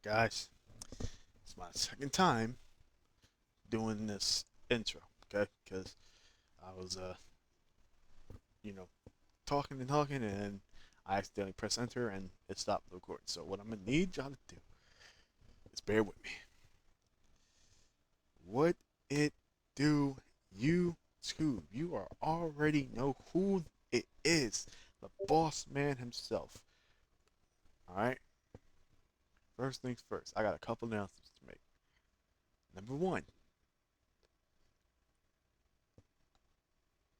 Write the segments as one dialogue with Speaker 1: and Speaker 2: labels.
Speaker 1: guys, it's my second time doing this intro, okay? Because I was, you know, talking and talking, and I accidentally pressed enter and it stopped the recording. So what I'm gonna need y'all to do is bear with me. What it do, YouTube? You are already know who it is, the boss man himself. All right. First things first, I got a couple announcements to make. Number one,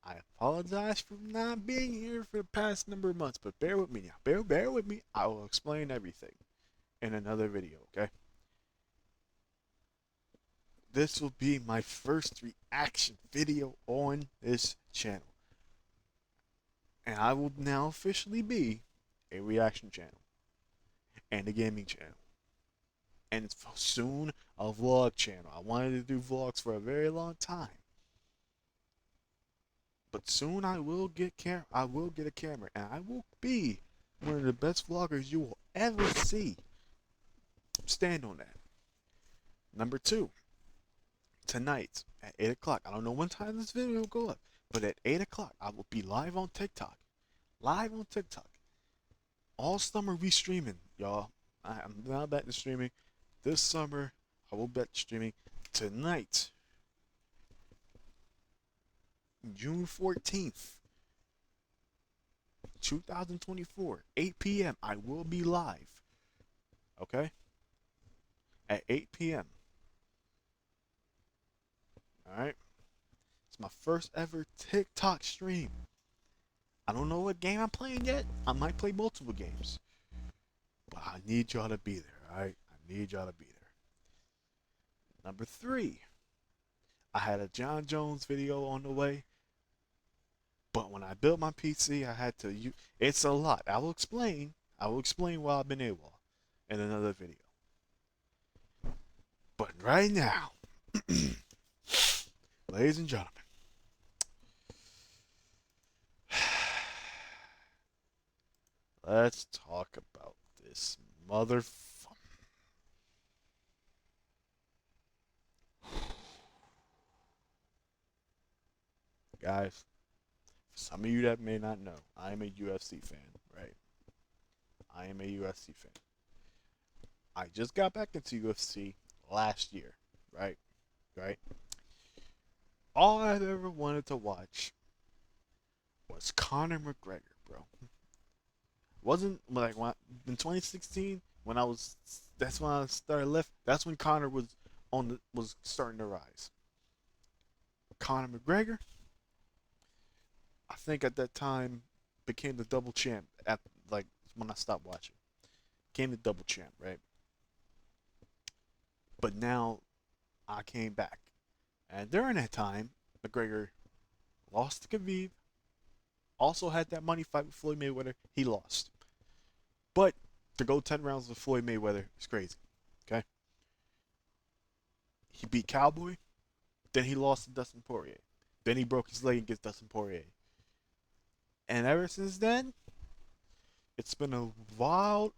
Speaker 1: I apologize for not being here for the past number of months, but bear with me now. Bear with me. I will explain everything in another video, okay? This will be my first reaction video on this channel. And I will now officially be a reaction channel and a gaming channel. And it's soon a vlog channel. I wanted to do vlogs for a very long time. But soon I will get a camera, and I will be one of the best vloggers you will ever see. Stand on that. Number two, tonight at 8 o'clock. I don't know when time this video will go up, but at 8 o'clock I will be live on TikTok. Live on TikTok. All summer we streaming, y'all. I'm now back to streaming. This summer I will be streaming. Tonight, June 14th, 2024, 8 p.m. I will be live. Okay? At 8 p.m. Alright? It's my first ever TikTok stream. I don't know what game I'm playing yet. I might play multiple games. But I need y'all to be there, alright? I need y'all to be there. Number three, I had a Jon Jones video on the way. But when I built my PC, I had to use. It's a lot. I will explain. I will explain why I've been AWOL in another video. But right now, ladies and gentlemen, let's talk about this motherfucker. Guys, for some of you that may not know, I am a UFC fan, right? I am a UFC fan. I just got back into UFC last year, right? Right? All I've ever wanted to watch was Conor McGregor, bro. Wasn't like in 2016 when that's when I started left. That's when Conor was starting to rise. Conor McGregor, I think at that time became the double champ at like when I stopped watching. Became the double champ, right? But now I came back. And during that time, McGregor lost to Khabib. Also had that money fight with Floyd Mayweather. He lost. But to go 10 rounds with Floyd Mayweather is crazy. Okay? He beat Cowboy. Then he lost to Dustin Poirier. Then he broke his leg against Dustin Poirier. And ever since then, it's been a wild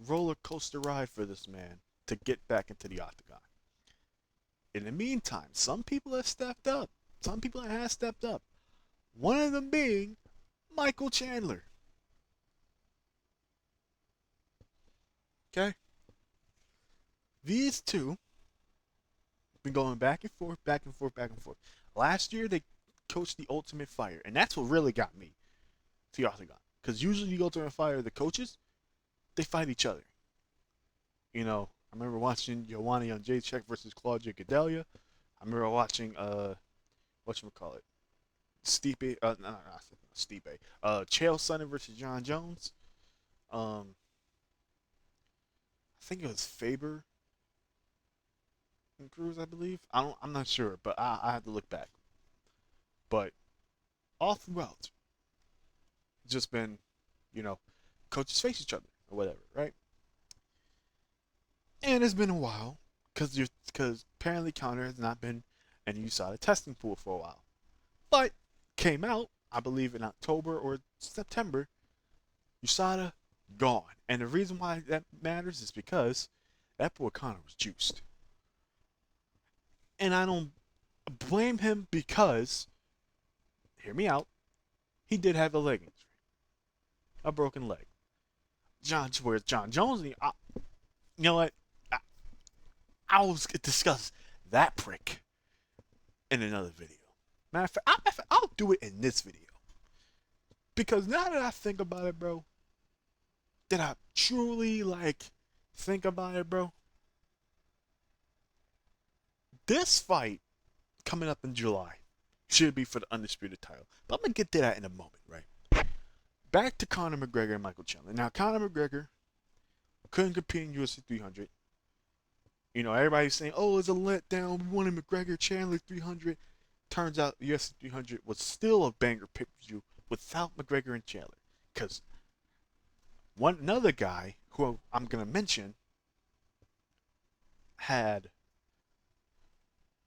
Speaker 1: roller coaster ride for this man to get back into the octagon. In the meantime, some people have stepped up. Some people have stepped up. One of them being Michael Chandler. Okay? These two been going back and forth, back and forth, back and forth. Last year they coached the Ultimate Fighter, and that's what really got me to the octagon. Because usually the Ultimate Fighter, the coaches, they fight each other. You know, I remember watching Joanna Jacek versus Claudia Gadelha. I remember watching whatchamacallit, Stipe, no, not Stipe, Chael Sonnen versus Jon Jones. I think it was Faber and Cruz, I believe. I'm not sure, but I have to look back. But all throughout, it's just been, you know, coaches face each other or whatever, right? And it's been a while because apparently Conor has not been in the USADA testing pool for a while, but came out I believe in October or September. USADA gone, and the reason why that matters is because That boy Conor was juiced. And I don't blame him because, hear me out, he did have a leg injury, a broken leg. Whereas Jon Jones, you know what? I, I'll discuss that prick in another video. Matter of fact, I'll do it in this video. Because now that I think about it, bro, that I truly think about it, bro, this fight coming up in July should be for the undisputed title. But I'm gonna get to that in a moment, right? Back to Conor McGregor and Michael Chandler. Now, Conor McGregor couldn't compete in UFC 300. You know, everybody's saying, "Oh, it's a letdown. We wanted McGregor Chandler 300." Turns out UFC 300 was still a banger pay-per-view without McGregor and Chandler, because another guy who I'm gonna mention had,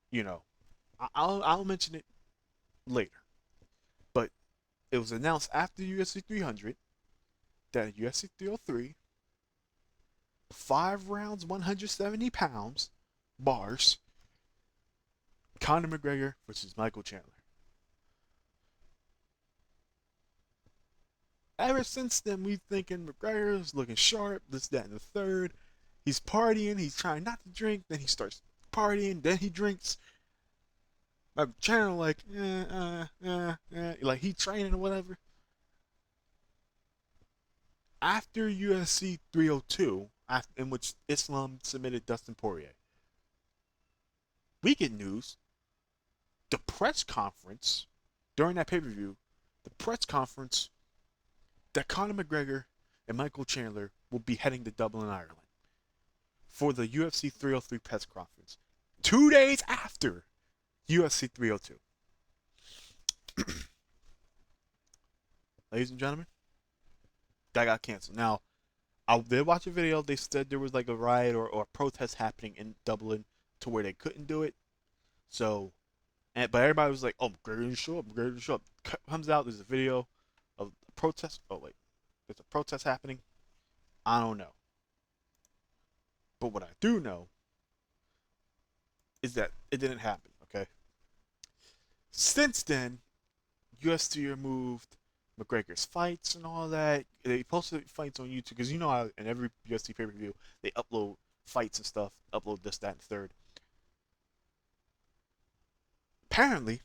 Speaker 1: you know, I'll mention it later, but it was announced after UFC 300 that UFC 303, 5 rounds, 170 pounds, bars, Conor McGregor versus Michael Chandler. Ever since then, we thinking McGregor's looking sharp, this, that, and the third. He's partying, he's trying not to drink, then he starts partying, then he drinks. Michael Chandler like he training or whatever. After UFC 302, in which Islam submitted Dustin Poirier, we get news. The press conference during that pay-per-view, the press conference that Conor McGregor and Michael Chandler will be heading to Dublin, Ireland for the UFC 303 press conference 2 days after UFC 302. Ladies and gentlemen, that got canceled. Now, I did watch a video. They said there was like a riot or a protest happening in Dublin to where they couldn't do it. So, but everybody was like, "Oh, McGregor didn't show up. McGregor didn't show up." Comes out, there's a video of a protest. Oh wait, there's a protest happening. I don't know. But what I do know is that it didn't happen. Okay. Since then, UFC removed McGregor's fights and all that. They posted fights on YouTube because you know how in every UFC pay-per-view they upload fights and stuff, upload this, that, and third. Apparently,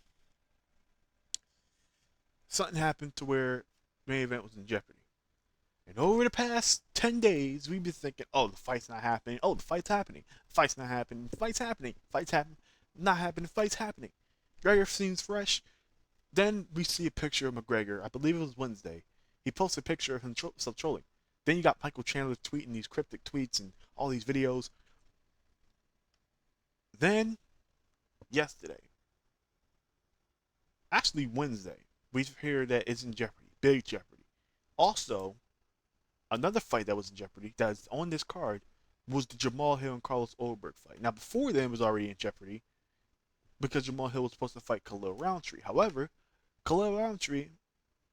Speaker 1: something happened to where the main event was in jeopardy. And over the past 10 days, we've been thinking, "Oh, the fight's not happening. Oh, the fight's happening. The fight's not happening. The fight's happening. The fight's happening. Not happening. The fight's happening." McGregor seems fresh. Then we see a picture of McGregor. I believe it was Wednesday. He posted a picture of himself trolling. Then you got Michael Chandler tweeting these cryptic tweets and all these videos. Then, yesterday, actually Wednesday, we hear that it's in jeopardy. Big jeopardy. Also, another fight that was in jeopardy, that is on this card, was the Jamal Hill and Carlos Ulberg fight. Now, before then, it was already in jeopardy because Jamal Hill was supposed to fight Khalil Roundtree. However, Khalil Roundtree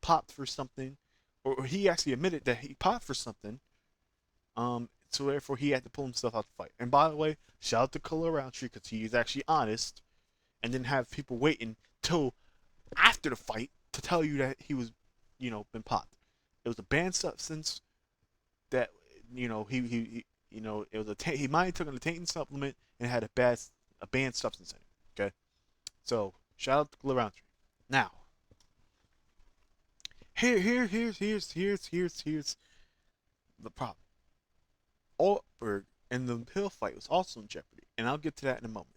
Speaker 1: popped for something, or he actually admitted that he popped for something. So therefore he had to pull himself out the fight. And by the way, shout out to Khalil Roundtree because he is actually honest, and didn't have people waiting till after the fight to tell you that he was, been popped. It was a banned substance that it was he might have taken a tainted supplement and had a banned substance in it. Okay, so shout out to Khalil Roundtree. Now, here's the problem. Ulberg and the Hill fight was also in jeopardy, and I'll get to that in a moment.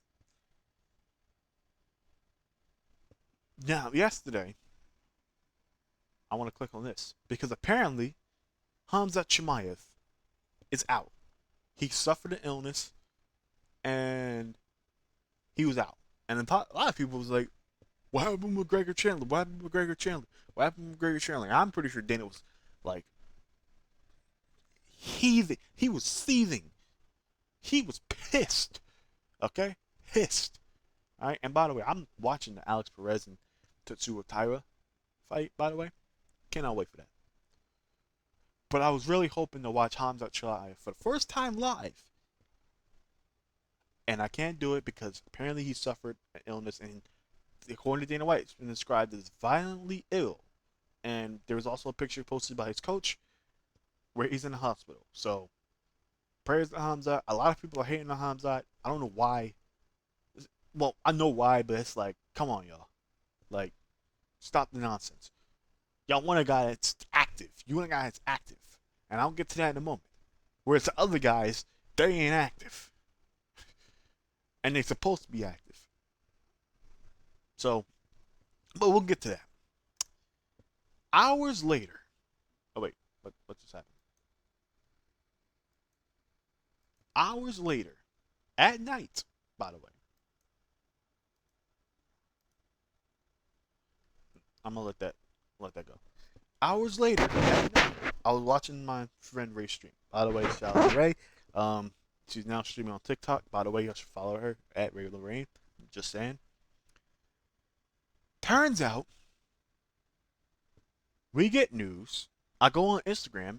Speaker 1: Now, yesterday, I want to click on this because apparently Khamzat Chimaev is out. He suffered an illness, and he was out. And a lot of people was like, "What happened with McGregor Chandler? What happened with McGregor Chandler? What happened with McGregor Chandler?" I'm pretty sure Dana was like heaving. He was seething. He was pissed. Okay, pissed. All right. And by the way, I'm watching the Alex Pereira and Tetsuya Taira fight. By the way, cannot wait for that. But I was really hoping to watch Khamzat Chimaev for the first time live And I can't do it because apparently he suffered an illness, and according to Dana White, it's been described as violently ill. And there was also a picture posted by his coach where he's in the hospital. So prayers to Hamzat. A lot of people are hating on Hamzat. I don't know why. Well, I know why, but it's like, come on, y'all. Like, stop the nonsense. Y'all want a guy that's active. You want a guy that's active. And I'll get to that in a moment. Whereas the other guys, they ain't active. And they're supposed to be active. So, but we'll get to that. Hours later. Oh, wait. What just happened? Hours later. At night, by the way. I'm gonna let that go. Hours later, at night, I was watching my friend Ray stream. By the way, shout out to Ray. She's now streaming on TikTok. By the way, you should follow her at Ray Lorraine. Just saying. Turns out, we get news. I go on Instagram.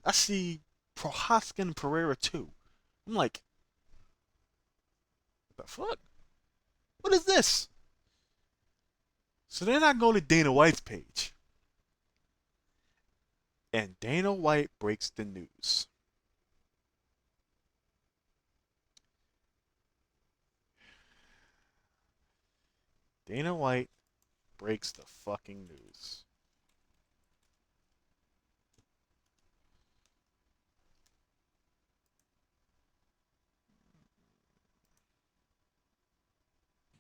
Speaker 1: I see Prohaska and Pereira too. I'm like, the fuck? What is this? So then I go to Dana White's page. And Dana White breaks the news. Dana White breaks the fucking news.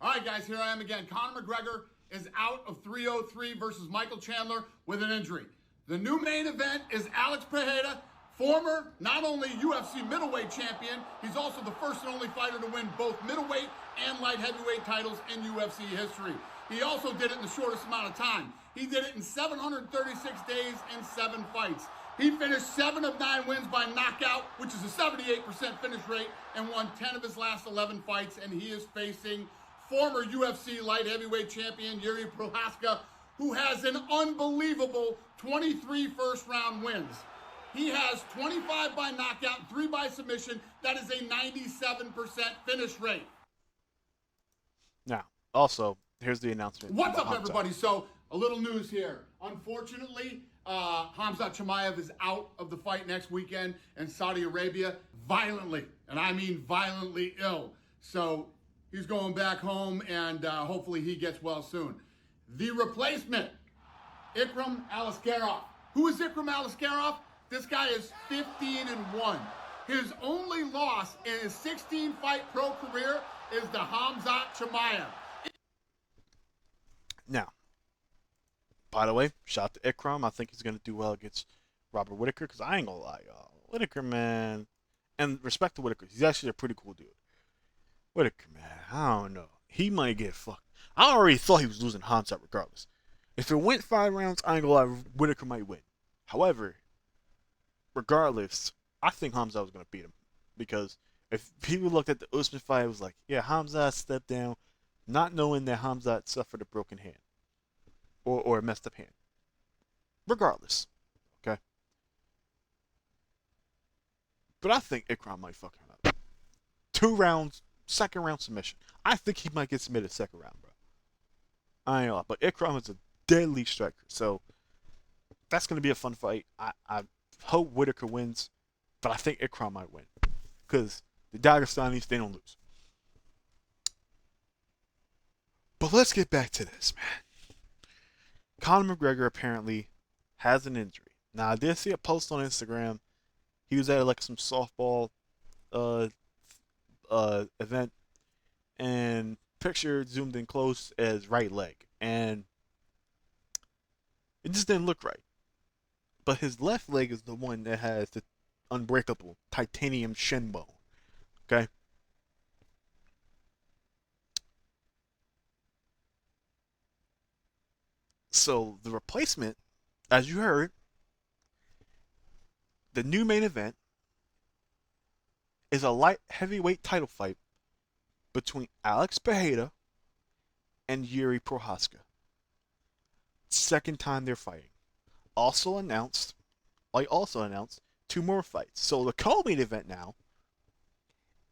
Speaker 2: All right, guys, here I am again. Conor McGregor is out of 303 versus Michael Chandler with an injury. The new main event is Alex Pereira, former not only UFC middleweight champion, he's also the first and only fighter to win both middleweight and light heavyweight titles in UFC history. He also did it in the shortest amount of time. He did it in 736 days and 7 fights. He finished 7 of 9 wins by knockout, which is a 78% finish rate, and won 10 of his last 11 fights, and he is facing former UFC light heavyweight champion Yuri Prohaska, who has an unbelievable 23 first-round wins. He has 25 by knockout and 3 by submission. That is a 97% finish rate.
Speaker 1: Now, also, here's the announcement.
Speaker 2: What's up, everybody? So, a little news here. Unfortunately, Khamzat Chimaev is out of the fight next weekend in Saudi Arabia, violently, and I mean violently ill. So, he's going back home, and hopefully he gets well soon. The replacement, Ikram Aliskerov. Who is Ikram Aliskerov? This guy is 15-1. His only loss in his 16-fight pro career is to Khamzat Chimaev.
Speaker 1: Now, by the way, shout out to Ikram. I think he's going to do well against Robert Whittaker, because I ain't going to lie, y'all. Whittaker, man, and respect to Whittaker, he's actually a pretty cool dude. Whittaker, man, I don't know. He might get fucked. I already thought he was losing Khamzat regardless. If it went 5 rounds, I ain't gonna lie, Whittaker might win. However, regardless, I think Khamzat was gonna beat him. Because if people looked at the Usman fight, it was like, yeah, Khamzat stepped down, not knowing that Khamzat suffered a broken hand. Or a messed up hand. Regardless. Okay? But I think Ikram might fuck him up. 2 rounds, second round submission. I think he might get submitted second round, bro. I ain't know, but Ikram is a deadly striker, so that's gonna be a fun fight. I hope Whittaker wins, but I think Ikram might win, because the Dagestanis, they don't lose. But let's get back to this, man. Conor McGregor apparently has an injury. Now, I did see a post on Instagram. He was at like some softball event, and picture zoomed in close as right leg, and it just didn't look right. But his left leg is the one that has the unbreakable titanium shin bone. Okay? So the replacement, as you heard, the new main event is a light heavyweight title fight between Alex Pereira and Yuri Prohaska. Second time they're fighting. Also announced 2 more fights. So the co-main event now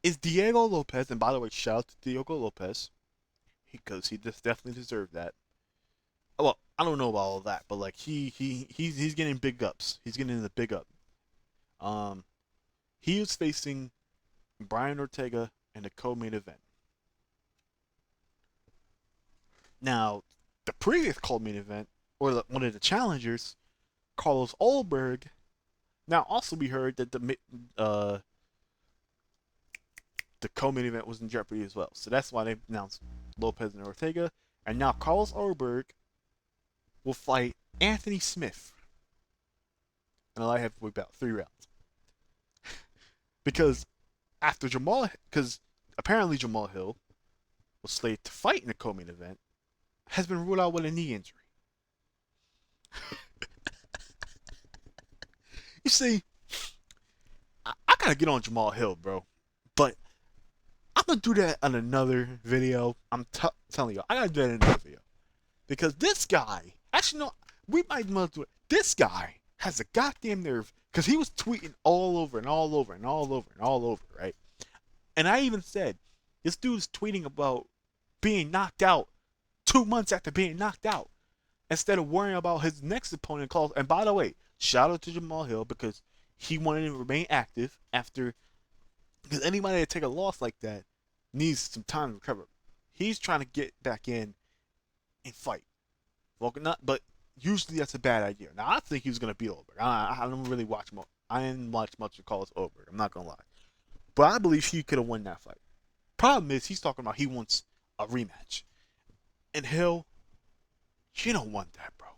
Speaker 1: is Diego Lopez, and by the way, shout out to Diego Lopez, because he just definitely deserved that. Well, I don't know about all that, but like he's getting big ups. He's getting the big up. Um, he was facing Brian Ortega in the co-main event. Now, the previous co-main event, or one of the challengers, Carlos Ulberg. Now, also we heard that the co-main event was in jeopardy as well. So that's why they announced Lopez and Ortega. And now Carlos Ulberg will fight Anthony Smith in a light heavyweight bout, 3 rounds. Because because apparently Jamal Hill was slated to fight in the co-main event, has been ruled out with a knee injury. You see, I gotta get on Jamal Hill, bro. But I'm gonna do that on another video. Telling you, I gotta do that in another video. Because this guy, actually, no, we might as well do it. This guy has a goddamn nerve, because he was tweeting all over and all over and all over and all over, right? And I even said, this dude's tweeting about being knocked out 2 months after being knocked out, instead of worrying about his next opponent calls. And by the way, shout out to Jamal Hill, because he wanted to remain active after, because anybody that take a loss like that needs some time to recover. He's trying to get back in and fight. Well, but usually that's a bad idea. Now I think he was gonna beat Oberg. I don't really watch much. I didn't watch much of Carlos Oberg. I'm not gonna lie, but I believe he could have won that fight. Problem is, he's talking about he wants a rematch, and Hill, you don't want that, bro.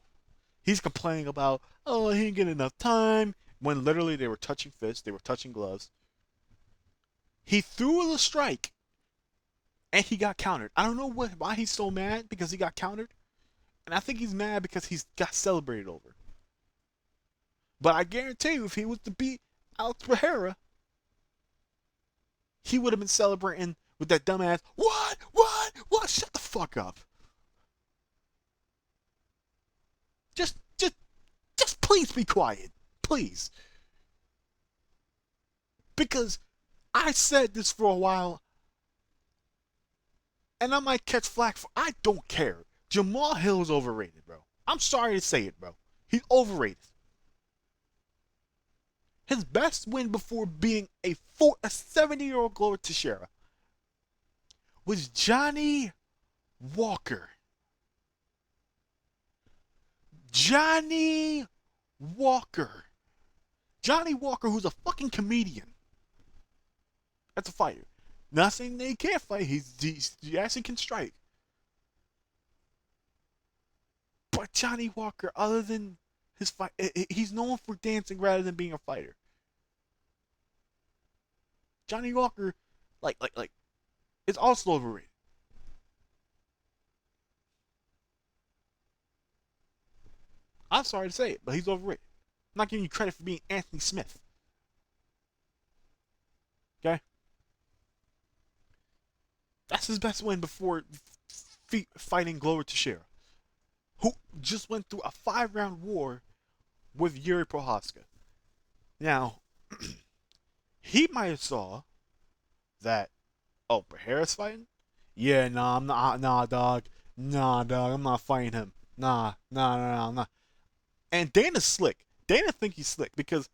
Speaker 1: He's complaining about, oh, he didn't get enough time, when literally they were touching fists, they were touching gloves. He threw the strike, and he got countered. I don't know why he's so mad, because he got countered. And I think he's mad because he's got celebrated over. But I guarantee you, if he was to beat Alex Pereira, he would have been celebrating with that dumbass, what? Shut the fuck up. Just please be quiet. Please. Because I said this for a while, and I might catch flack for, I don't care. Jamal Hill is overrated, bro. I'm sorry to say it, bro. He's overrated. His best win before being a 70-year-old Glover Teixeira was Johnny Walker. Johnny Walker. Johnny Walker, who's a fucking comedian. That's a fighter. Not saying that he can't fight. He actually can strike. But Johnny Walker, other than his fight, he's known for dancing rather than being a fighter. Johnny Walker, like, is also overrated. I'm sorry to say it, but he's overrated. I'm not giving you credit for being Anthony Smith. Okay? That's his best win before fighting Glover Teixeira, who just went through a 5-round war with Yuri Prohaska. Now, he might have saw that, oh, Pereira's fighting? Yeah, nah, I'm not, nah, dog. Nah, dog, I'm not fighting him. Nah. And Dana's slick. Dana think he's slick because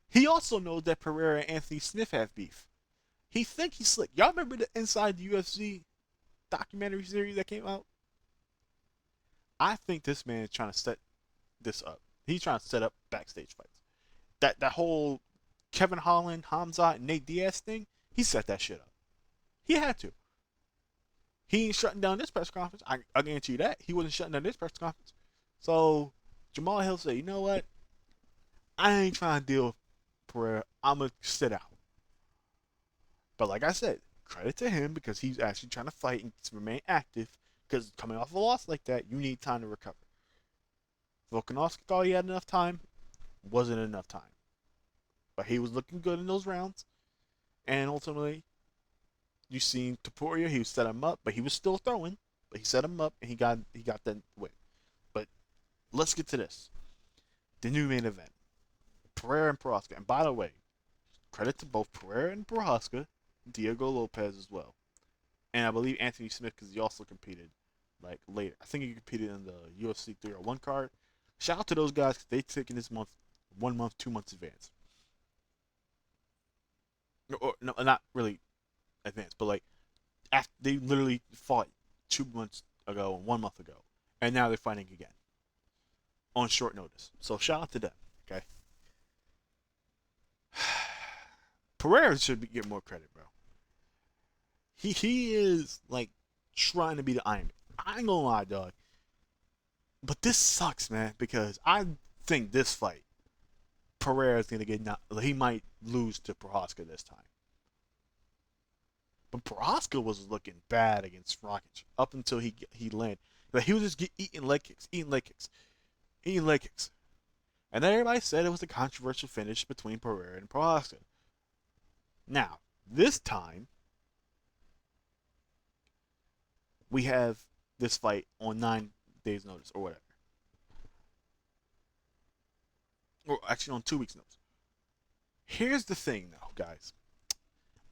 Speaker 1: he also knows that Pereira and Anthony Smith have beef. He think he's slick. Y'all remember the Inside the UFC documentary series that came out? I think this man is trying to set this up. He's trying to set up backstage fights. That whole Kevin Holland, Hamzat, and Nate Diaz thing, he set that shit up. He had to. He ain't shutting down this press conference. I guarantee you that. He wasn't shutting down this press conference. So Jamal Hill said, you know what? I ain't trying to deal with Pereira. I'm going to sit out. But like I said, credit to him because he's actually trying to fight and to remain active. Because coming off a loss like that, you need time to recover. Volkanovski thought he had enough time. Wasn't enough time. But he was looking good in those rounds. And ultimately, you seen Topuria, he set him up, but he was still throwing. But he set him up and he got that win. But let's get to this. The new main event. Pereira and Prohaska. And by the way, credit to both Pereira and Prohaska. Diego Lopez as well, and I believe Anthony Smith because he also competed like later. I think he competed in the UFC 301 card. Shout out to those guys because they taken this month, 1 month, 2 months advance. Or no, not really advance, but like after they literally fought 2 months ago and 1 month ago, and now they're fighting again on short notice. So shout out to them. Okay, Pereira should get more credit, bro. He is like trying to be the Iron Man. I ain't gonna lie, dog. But this sucks, man, because I think this fight, Pereira is gonna get he might lose to Prohaska this time. But Prohaska was looking bad against Rakic up until he landed. Like he was just eating leg kicks, eating leg kicks, eating leg kicks. And then everybody said it was a controversial finish between Pereira and Prohaska. Now, this time, we have this fight on 9 days' notice or whatever. Or actually on 2 weeks' notice. Here's the thing, though, guys.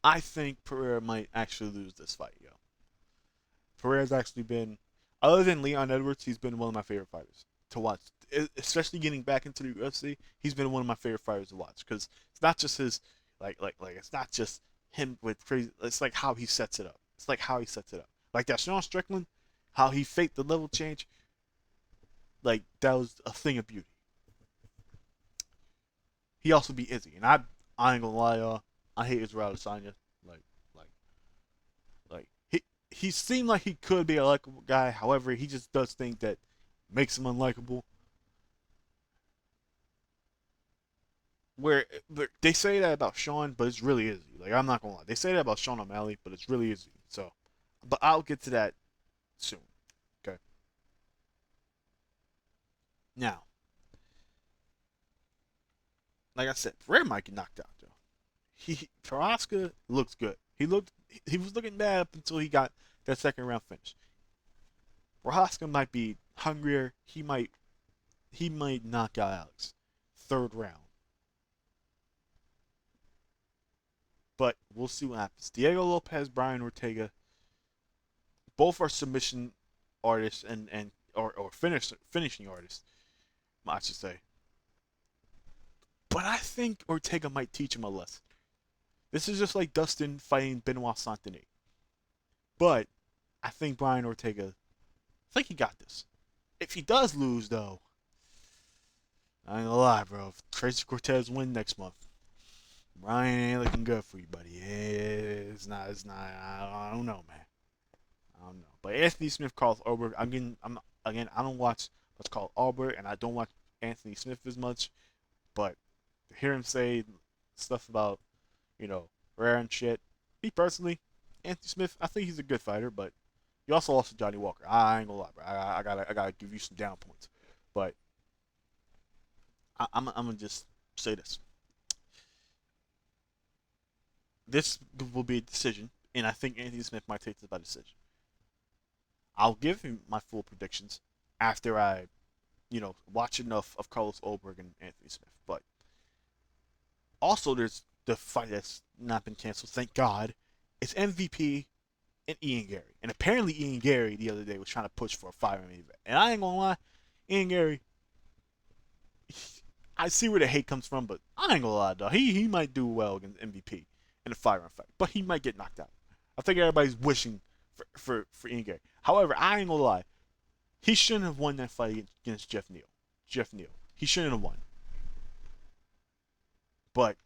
Speaker 1: I think Pereira might actually lose this fight, yo. Pereira's actually been, other than Leon Edwards, he's been one of my favorite fighters to watch. Especially getting back into the UFC, he's been one of my favorite fighters to watch because it's not just his, like it's not just him with crazy. It's like how he sets it up. It's like how he sets it up. Like that Sean Strickland, how he faked the level change. Like that was a thing of beauty. He also beat Izzy, and I ain't gonna lie, y'all. I hate Israel Adesanya. Like like he seemed like he could be a likable guy. However, he just does things that makes him unlikable. Where they say that about Sean, but it's really Izzy. Like I'm not gonna lie, they say that about Sean O'Malley, but it's really Izzy. So, but I'll get to that soon. Okay. Now, like I said, Pereira might get knocked out though. Prohaska looks good. He was looking bad up until he got that second round finish. Prohaska might be hungrier. He might knock out Alex third round. But we'll see what happens. Diego Lopez, Brian Ortega, both are submission artists or finishing artists, I should say. But I think Ortega might teach him a lesson. This is just like Dustin fighting Benoit Saint-Denis. But I think Brian Ortega, I think he got this. If he does lose, though, I ain't gonna lie, bro. If Tracy Cortez win next month, Brian ain't looking good for you, buddy. It's not. It's not. I don't know, man. I don't know. But Anthony Smith, Carlos Ulberg. Again. I don't watch what's called Ulberg, and I don't watch Anthony Smith as much. But to hear him say stuff about rare and shit. Me personally, Anthony Smith, I think he's a good fighter, but you also lost to Johnny Walker. I ain't gonna lie, bro. I gotta give you some down points. But I'm gonna just say this. This will be a decision, and I think Anthony Smith might take this by decision. I'll give him my full predictions after I, watch enough of Carlos Ulberg and Anthony Smith. But also, there's the fight that's not been canceled. Thank God. It's MVP and Ian Gary. And apparently, Ian Gary the other day was trying to push for a 5 main event. And I ain't gonna lie, Ian Gary, I see where the hate comes from, but I ain't gonna lie, though. He might do well against MVP in a 5 round fight, but he might get knocked out. I think everybody's wishing for Ian Gary. However, I ain't gonna lie, he shouldn't have won that fight against Jeff Neal. Jeff Neal, he shouldn't have won. But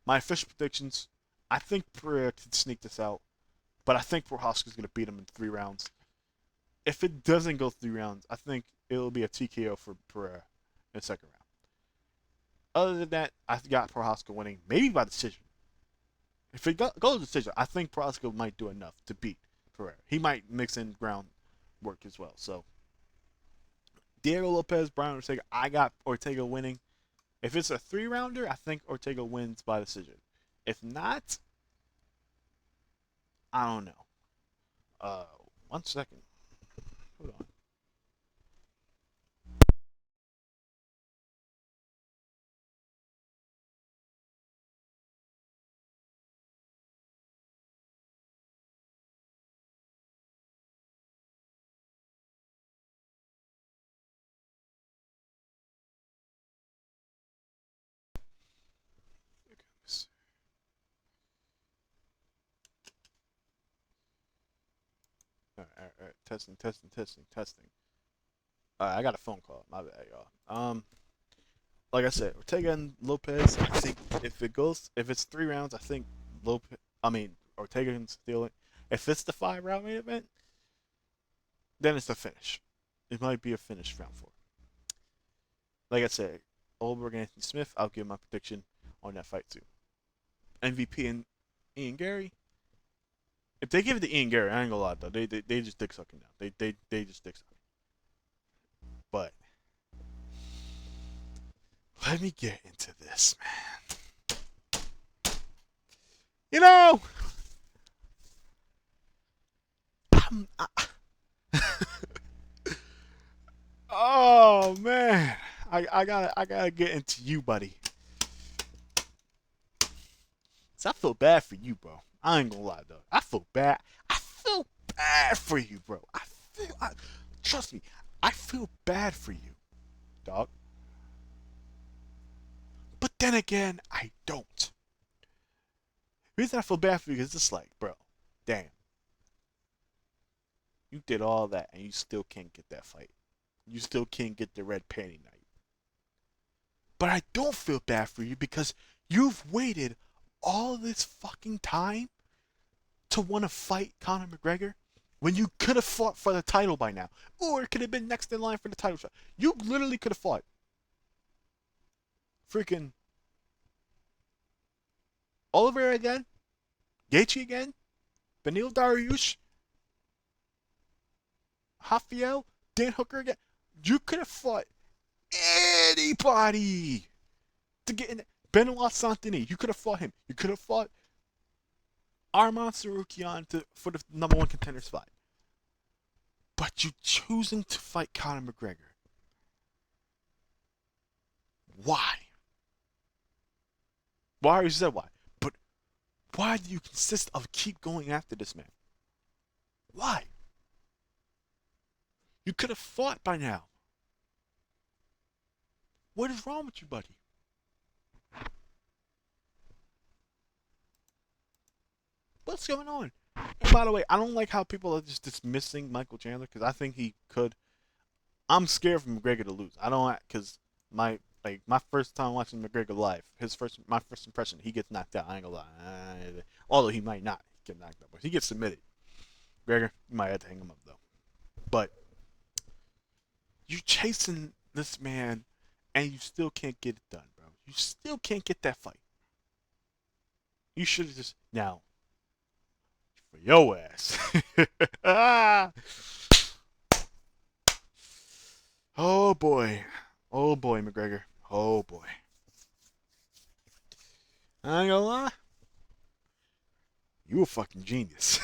Speaker 1: my official predictions, I think Pereira could sneak this out, but I think Prohaska's gonna beat him in 3 rounds. If it doesn't go 3 rounds, I think it'll be a TKO for Pereira in the second round. Other than that, I got Prohaska winning, maybe by decision. If it goes to decision, I think Prohaska might do enough to beat Pereira. He might mix in ground work as well. So Diego Lopez, Brian Ortega, I got Ortega winning. If it's a 3 rounder, I think Ortega wins by decision. If not, I don't know. 1 second. Hold on. All right. Testing, testing, testing, testing. All right, I got a phone call. My bad, y'all. Like I said, Ortega and Lopez. I think if it's 3 rounds, I think Lopez. I mean, Ortega can steal it. If it's the 5 round main event, then it's a finish. It might be a finish round 4. Like I said, Goldberg and Anthony Smith. I'll give my prediction on that fight too. MVP and Ian Gary. If they give it to Ian Gary, I ain't gonna lie though. They just dick sucking now. They just dick sucking. But let me get into this, man. You know, I, oh man, I gotta get into you, buddy. 'Cause I feel bad for you, bro. I ain't gonna lie though. I feel bad. I feel bad for you, bro. Trust me. I feel bad for you, dog. But then again, I don't. The reason I feel bad for you is it's like, bro, damn. You did all that and you still can't get that fight. You still can't get the red panty night. But I don't feel bad for you because you've waited all this fucking time to want to fight Conor McGregor when you could have fought for the title by now. Or it could have been next in line for the title shot. You literally could have fought freaking Oliver again, Gaethje again, Beneil Dariush, Rafael, Dan Hooker again. You could have fought anybody to get in. Benoit Saint-Denis, you could have fought him. You could have fought Arman Tsarukyan for the #1 contender spot. But you choosing to fight Conor McGregor. Why? Well, I already said why. But why do you consist of keep going after this man? Why? You could have fought by now. What is wrong with you, buddy? What's going on? And by the way, I don't like how people are just dismissing Michael Chandler because I think he could. I'm scared for McGregor to lose. I don't because my first time watching McGregor live, my first impression, he gets knocked out. I ain't gonna lie. Although he might not get knocked out, but he gets submitted. McGregor, you might have to hang him up though. But you chasing this man, and you still can't get it done, bro. You still can't get that fight. You should have just now for your ass. Oh boy. Oh boy, McGregor. Oh boy. I ain't gonna lie. You a fucking genius.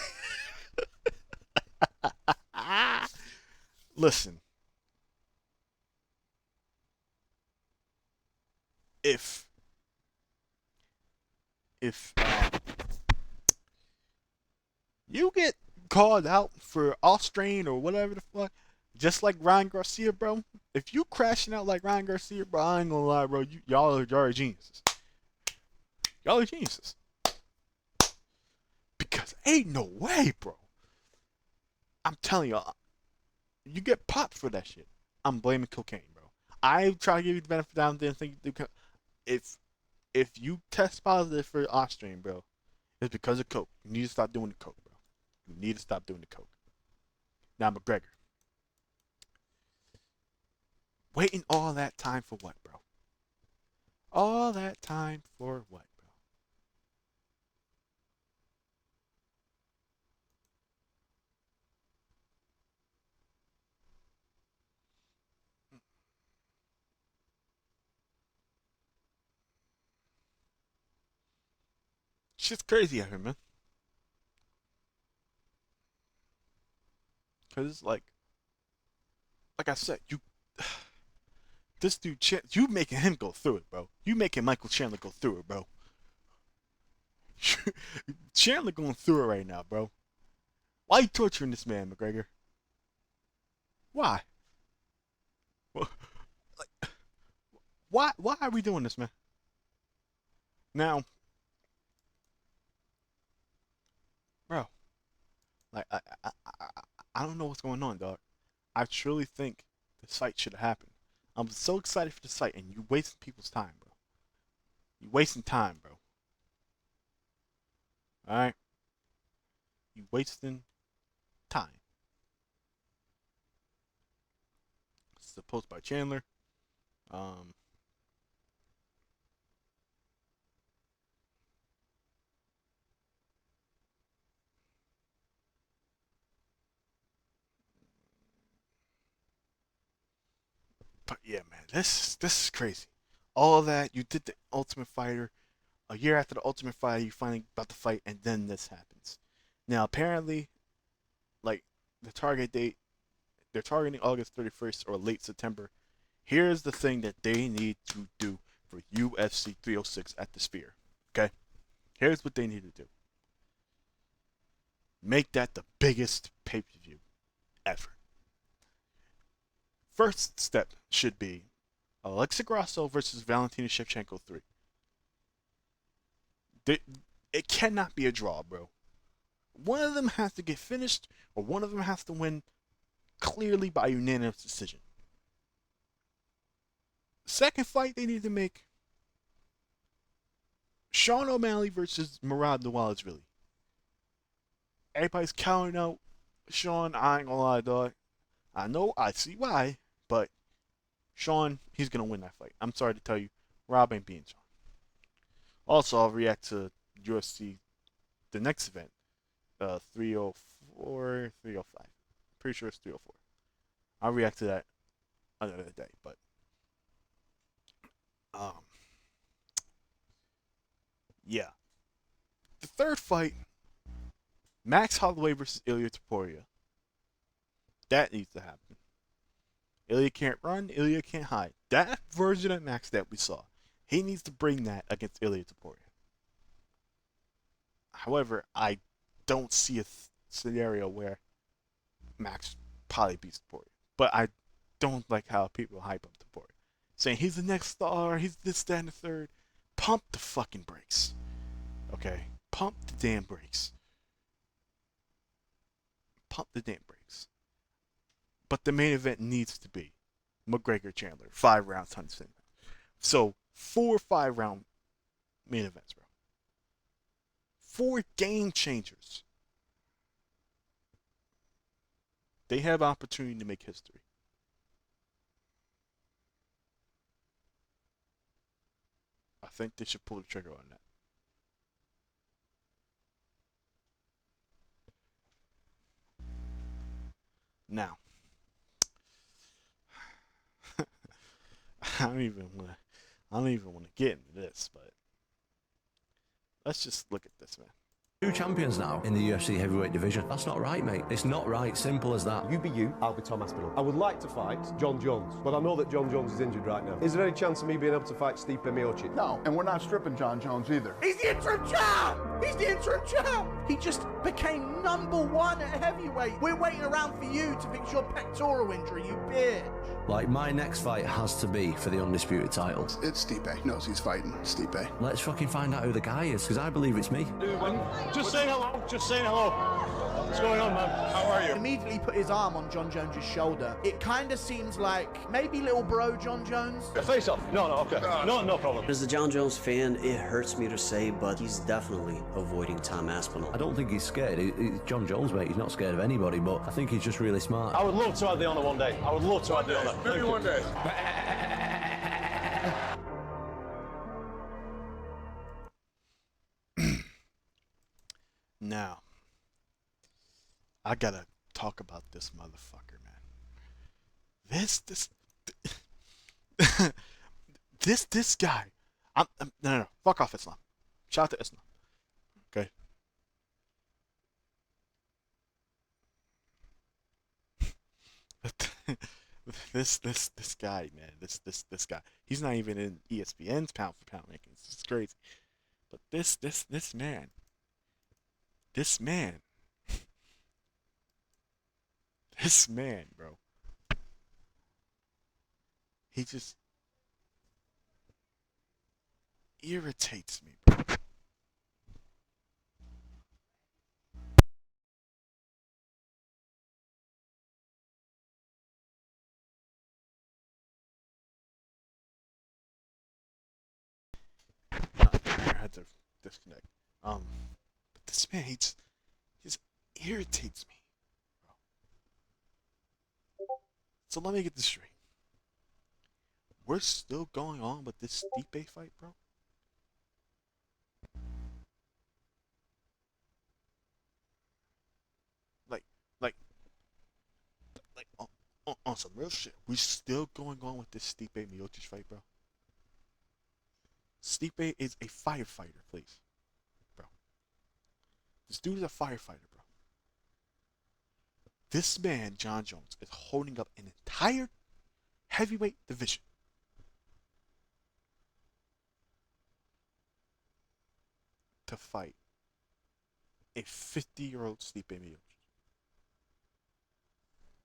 Speaker 1: Listen. If you get called out for Australian or whatever the fuck, just like Ryan Garcia, bro. If you crashing out like Ryan Garcia, bro, I ain't gonna lie, bro. Y'all are geniuses. Y'all are geniuses. Because ain't no way, bro. I'm telling y'all, you get popped for that shit. I'm blaming cocaine, bro. I try to give you the benefit of the doubt. Didn't think you do. If you test positive for Austrian, bro, it's because of coke. You need to stop doing the coke, bro. You need to stop doing the coke. Now McGregor, waiting all that time for what, bro? All that time for what, bro? Shit's crazy out here, man. Cause like I said, this dude, you making him go through it, bro. You making Michael Chandler go through it, bro. Chandler going through it right now, bro. Why are you torturing this man, McGregor? Why? Like, why are we doing this, man? Now, bro, like I don't know what's going on, dog. I truly think this fight should have happened. I'm so excited for this fight, and you wasting people's time, bro. You wasting time, bro. All right, you wasting time. This is a post by Chandler. Um, but yeah, man, this is crazy. All of that you did the Ultimate Fighter. A year after the Ultimate Fighter, you finally about to fight, and then this happens. Now, apparently, like the target date, they're targeting August 31st or late September. Here's the thing that they need to do for UFC 306 at the Sphere. Okay? Here's what they need to do. Make that the biggest pay-per-view ever. First step should be Alexa Grasso versus Valentina Shevchenko 3. It cannot be a draw, bro. One of them has to get finished, or one of them has to win clearly by unanimous decision. Second fight they need to make, Sean O'Malley versus Murad Nawalishvili. Everybody's counting out Sean. I ain't gonna lie, dog. I know, I see why, but Sean, he's gonna win that fight. I'm sorry to tell you, Rob ain't being Sean. Also, I'll react to UFC, the next event, 304, 305. Pretty sure it's 304. I'll react to that another day, but um, yeah. The third fight, Max Holloway versus Ilya Topuria. That needs to happen. Ilya can't run. Ilya can't hide. That version of Max that we saw, he needs to bring that against Ilya Topuria. However, I don't see a scenario where Max probably beats Topuria. But I don't like how people hype up Topuria. Saying he's the next star, he's this, that, and the third. Pump the fucking brakes. Okay? Pump the damn brakes. Pump the damn brakes. But the main event needs to be McGregor Chandler, 5 rounds, 100%. So 4 5-round main events, bro. 4 game changers. They have opportunity to make history. I think they should pull the trigger on that. Now, I don't even want to get into this, but let's just look at this, man.
Speaker 3: 2 champions now in the UFC heavyweight division. That's not right, mate. It's not right. Simple as that.
Speaker 4: You be you, I'll be Tom Aspinall. I would like to fight Jon Jones, but I know that Jon Jones is injured right now. Is there any chance of me being able to fight Stipe Miocic?
Speaker 2: No, and we're not stripping Jon Jones either.
Speaker 5: He's the interim champ! He's the interim champ! He just became #1 at heavyweight. We're waiting around for you to fix your pectoral injury, you bitch.
Speaker 3: Like, my next fight has to be for the undisputed title.
Speaker 6: It's Stipe. He knows he's fighting Stipe.
Speaker 3: Let's fucking find out who the guy is, because I believe it's me.
Speaker 7: Just saying hello. Just saying hello. What's going on, man? How are you?
Speaker 5: Immediately put his arm on Jon Jones' shoulder. It kind of seems like maybe little bro Jon Jones.
Speaker 7: Face off. No, okay. No problem.
Speaker 8: As a Jon Jones fan, it hurts me to say, but he's definitely avoiding Tom Aspinall.
Speaker 3: I don't think he's scared. He's Jon Jones, mate. He's not scared of anybody, but I think he's just really smart.
Speaker 7: I would love to have the honor one day. I would love to have the honor.
Speaker 6: Maybe one day.
Speaker 1: Now, I gotta talk about this motherfucker, man. This guy. No. Fuck off, Islam. Shout out to Islam. Okay. This guy, man. This guy. He's not even in ESPN's pound for pound rankings. It's crazy. But this man. This man. This man, bro. He just irritates me, bro. had to disconnect. But this man, he just irritates me, bro. So let me get this straight. We're still going on with this Stipe fight, bro? Like, like, on some real shit. We still going on with this Stipe Miocic fight, bro? Stipe is a firefighter, please, bro. This dude is a firefighter, bro. This man, Jon Jones, is holding up an entire heavyweight division. To fight a 50-year-old Stipe Miocic.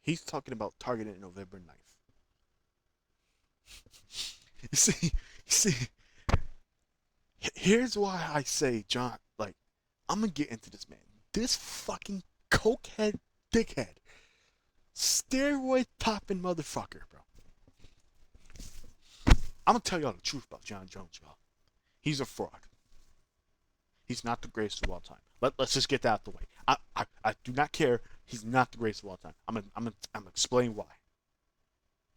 Speaker 1: He's talking about targeting November 9th. You see, here's why I say, John, like, I'm gonna get into this man. This fucking cokehead, dickhead, steroid popping motherfucker, bro. I'm gonna tell y'all the truth about Jon Jones, y'all. He's a fraud. He's not the greatest of all time. Let's just get that out the way. I do not care. He's not the greatest of all time. I'm gonna explain why.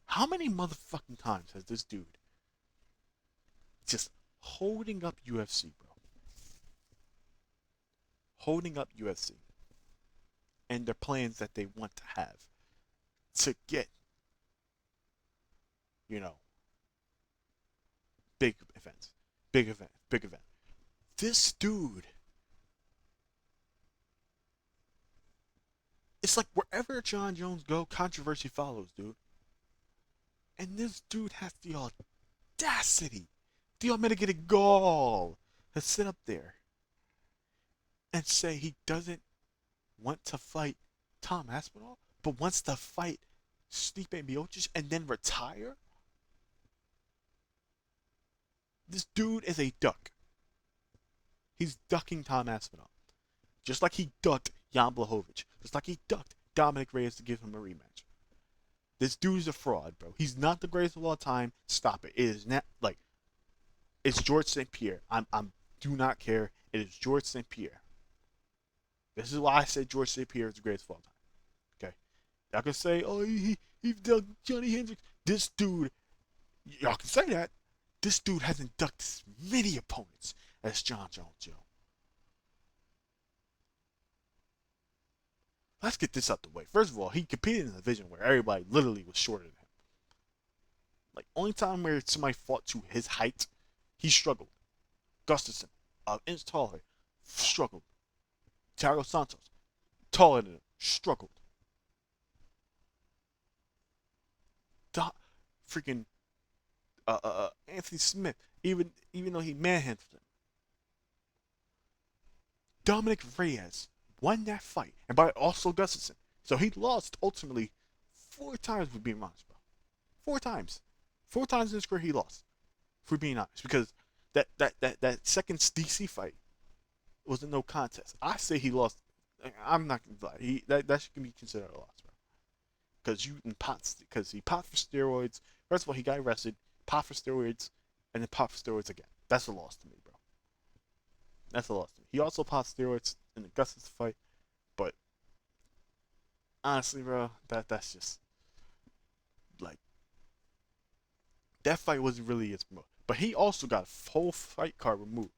Speaker 1: How many motherfucking times has this dude just holding up UFC, bro? Holding up UFC and their plans that they want to have to get, you know, big events. Big event. This dude, it's like wherever Jon Jones go, controversy follows, dude. And this dude has the audacity, the unmitigated gall to sit up there and say he doesn't want to fight Tom Aspinall, but wants to fight Stipe Miocic and then retire. This dude is a duck. He's ducking Tom Aspinall. Just like he ducked Jan Blachowicz. Just like he ducked Dominic Reyes to give him a rematch. This dude's a fraud, bro. He's not the greatest of all time. Stop it. It is not like it's George St. Pierre. I'm do not care. It is George St. Pierre. This is why I said George St. Pierre is the greatest of all time. Okay. Y'all can say, oh, he ducked Johnny Hendricks. This dude, y'all can say that. This dude hasn't ducked as many opponents as Jon Jones, yo. Let's get this out the way. First of all, he competed in a division where everybody literally was shorter than him. Like, only time where somebody fought to his height, he struggled. Gustafsson, an inch taller, struggled. Thiago Santos, taller than him, struggled. Freaking Anthony Smith, even though he manhandled him. Dominic Reyes won that fight, and by also Gustafsson. So he lost ultimately 4 times, for being honest, bro. 4 times. 4 times in his career he lost, for being honest, because that second DC fight was a no contest. I say he lost. I'm not gonna lie. That should be considered a loss, bro. Because he popped for steroids. First of all, he got arrested, popped for steroids, and then popped for steroids again. That's a loss to me, bro. That's a loss to me. He also popped steroids in the Gustafsson fight, but honestly, bro, that's just like that fight wasn't really his move. But he also got a whole fight card moved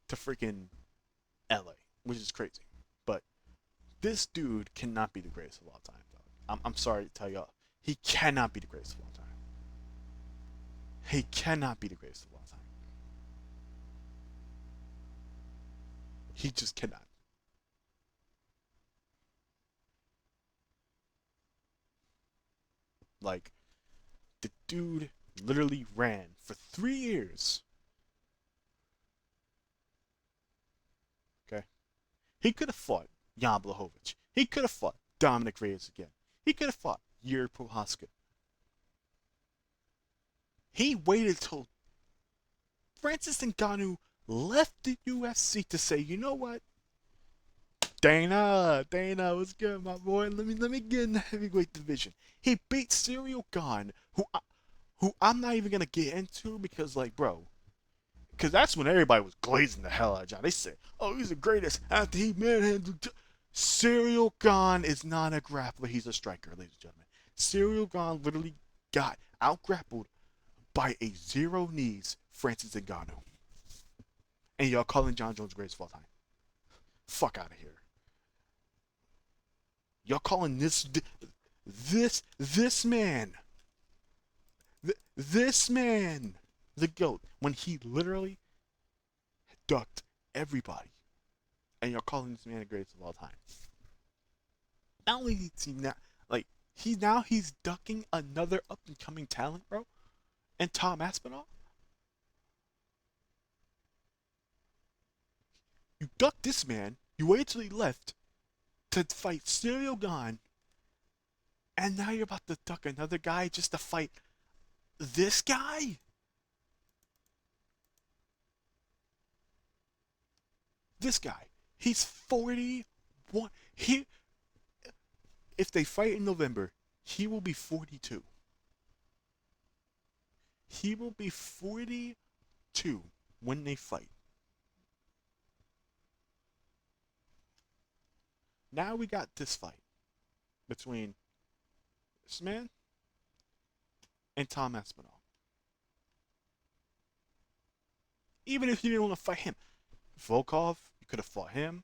Speaker 1: to freaking LA, which is crazy. But this dude cannot be the greatest of all time, dog. I'm sorry to tell y'all. He cannot be the greatest of all time. He cannot be the greatest of all time. He just cannot. Like, the dude literally ran for 3 years. Okay? He could have fought Jan Blachowicz. He could have fought Dominic Reyes again. He could have fought Yuri Prohaska. He waited till Francis Ngannou left the UFC to say, you know what? Dana, what's good, my boy? Let me get in the heavyweight division. He beat Cyril Gane, who I'm not even gonna get into because, like, bro, Because that's when everybody was glazing the hell out of Jon. They said, oh, he's the greatest after he manhandled. Serial Gon is not a grappler. He's a striker, ladies and gentlemen. Serial Gon literally got out-grappled by a zero knees Francis Ngannou. And y'all calling Jon Jones greatest of all time. Fuck out of here. Y'all calling this man the GOAT when he literally ducked everybody. And you're calling this man the greatest of all time. Not only is he not, like, he's ducking another up and coming talent, bro. And Tom Aspinall. You ducked this man, you waited till he left to fight Serial Gon, and now you're about to duck another guy just to fight this guy? This guy. He's 41. If they fight in November, he will be 42. He will be 42 when they fight. Now we got this fight between this man and Tom Aspinall. Even if you didn't want to fight him, Volkov, you could have fought him.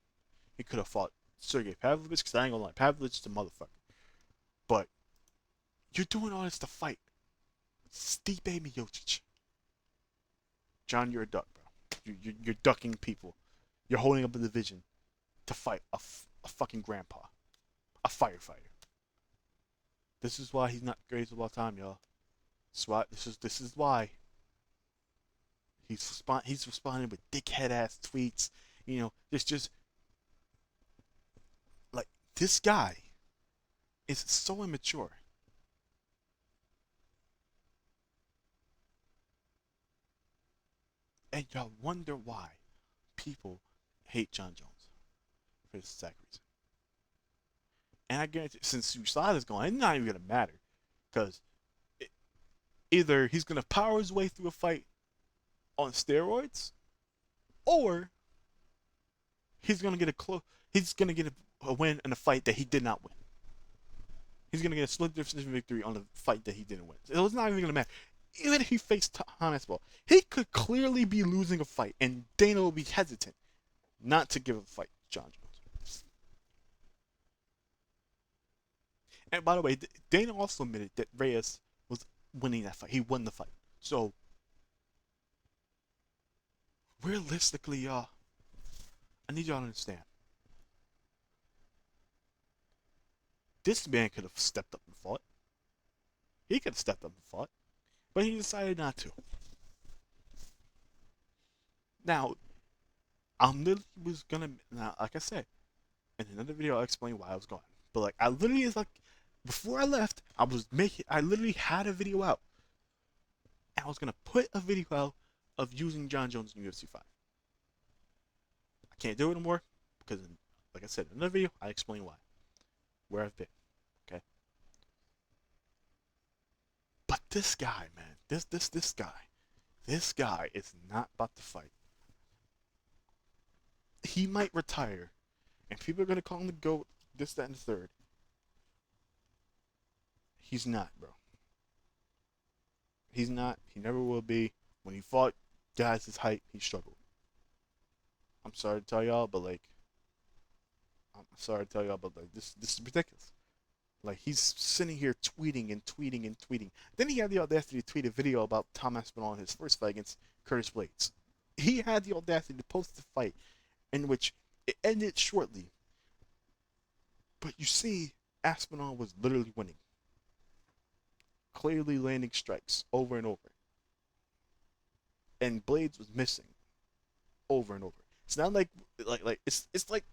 Speaker 1: You could have fought Sergey Pavlovich, because I ain't gonna lie, Pavlovich is a motherfucker. But you're doing all this to fight Stipe Miocic. John, you're a duck, bro. You're ducking people. You're holding up a division to fight a fucking grandpa, a firefighter. This is why he's not the greatest of all time, y'all. This is why he's responding with dickhead ass tweets. You know, it's just like this guy is so immature. And y'all wonder why people hate Jon Jones. For this exact reason. And I guarantee, since you saw this going, it's not even going to matter. Because either he's going to power his way through a fight on steroids, or he's going to get a win in a fight that he did not win. He's going to get a split decision victory on a fight that he didn't win. So it's not even going to matter. Even if he faced Tom Aspinall, he could clearly be losing a fight, and Dana will be hesitant not to give a fight to Jon Jones. And by the way, Dana also admitted that Reyes was winning that fight. He won the fight. So, realistically, y'all, I need y'all to understand. This man could have stepped up and fought. He could have stepped up and fought. But he decided not to. Now, like I said, in another video I'll explain why I was gone. But like, I literally before I left, I literally had a video out. And I was gonna put a video out of using Jon Jones in UFC 5. I can't do it anymore because, like I said, in another video I explain why, where I've been. Okay. But this guy, man, this guy is not about to fight. He might retire, and people are gonna call him the GOAT, this, that, and the third. He's not, bro. He's not. He never will be. When he fought guys his height, he struggled. I'm sorry to tell y'all, but this is ridiculous. Like, he's sitting here tweeting and tweeting and tweeting. Then he had the audacity to tweet a video about Tom Aspinall in his first fight against Curtis Blades. He had the audacity to post the fight in which it ended shortly. But you see, Aspinall was literally winning. Clearly landing strikes over and over. And Blades was missing over and over. It's not like it's like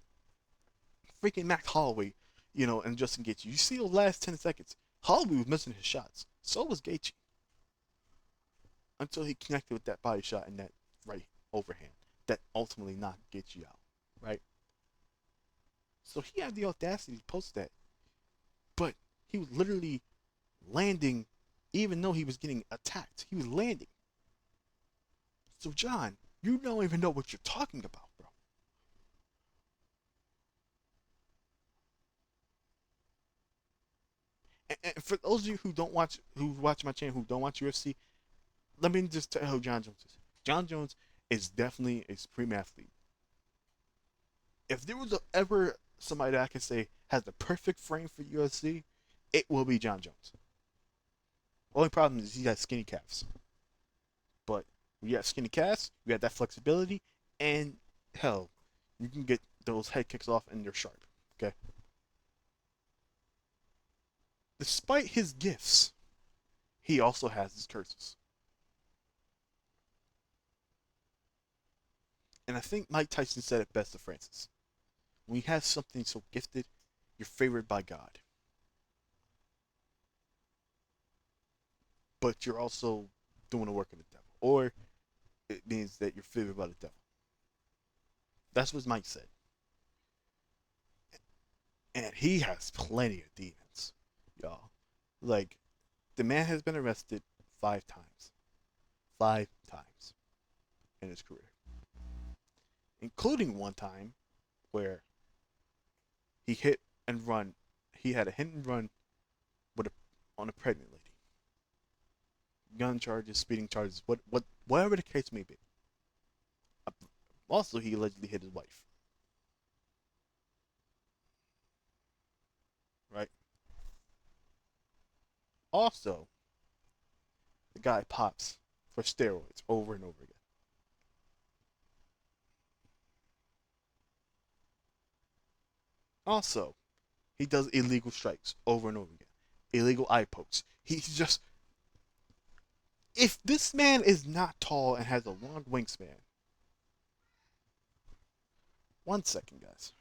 Speaker 1: freaking Max Holloway, you know, and Justin Gaethje. You see the last 10 seconds, Holloway was missing his shots. So was Gaethje. Until he connected with that body shot and that right overhand that ultimately knocked Gaethje out, right? So he had the audacity to post that. But he was literally landing, even though he was getting attacked. He was landing. So Jon, You don't even know what you're talking about, bro. And for those of you who watch my channel, who don't watch UFC, let me just tell you who Jon Jones is. Jon Jones is definitely a supreme athlete. If there was ever somebody that I can say has the perfect frame for UFC, it will be Jon Jones. Only problem is he has skinny calves. But when you have skinny calves, you have that flexibility, and hell, you can get those head kicks off and they're sharp. Okay? Despite his gifts, he also has his curses. And I think Mike Tyson said it best to Francis. When you have something so gifted, you're favored by God. But you're also doing the work of the devil. Or it means that you're favored by the devil. That's what Mike said. And he has plenty of demons, y'all. Like, the man has been arrested 5 times. 5 times in his career. Including one time where he hit and run. He had a hit and run on a pregnant lady. Gun charges, speeding charges, whatever the case may be. Also, he allegedly hit his wife. Right? Also, the guy pops for steroids over and over again. Also, he does illegal strikes over and over again. Illegal eye pokes. He's just... If this man is not tall and has a long wingspan... One second, guys.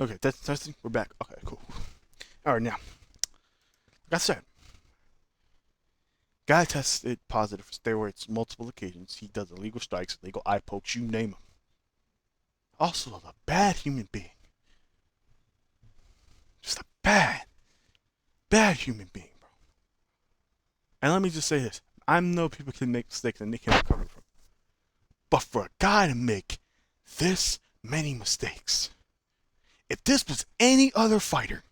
Speaker 1: Okay, that's testing. We're back. Okay, cool. Alright, now. Like I said, guy tested positive for steroids multiple occasions. He does illegal strikes, illegal eye pokes, you name him. Also, a bad human being. Just a bad human being, bro. And let me just say this. I know people can make mistakes and they can recover from it. But for a guy to make this many mistakes, if this was any other fighter,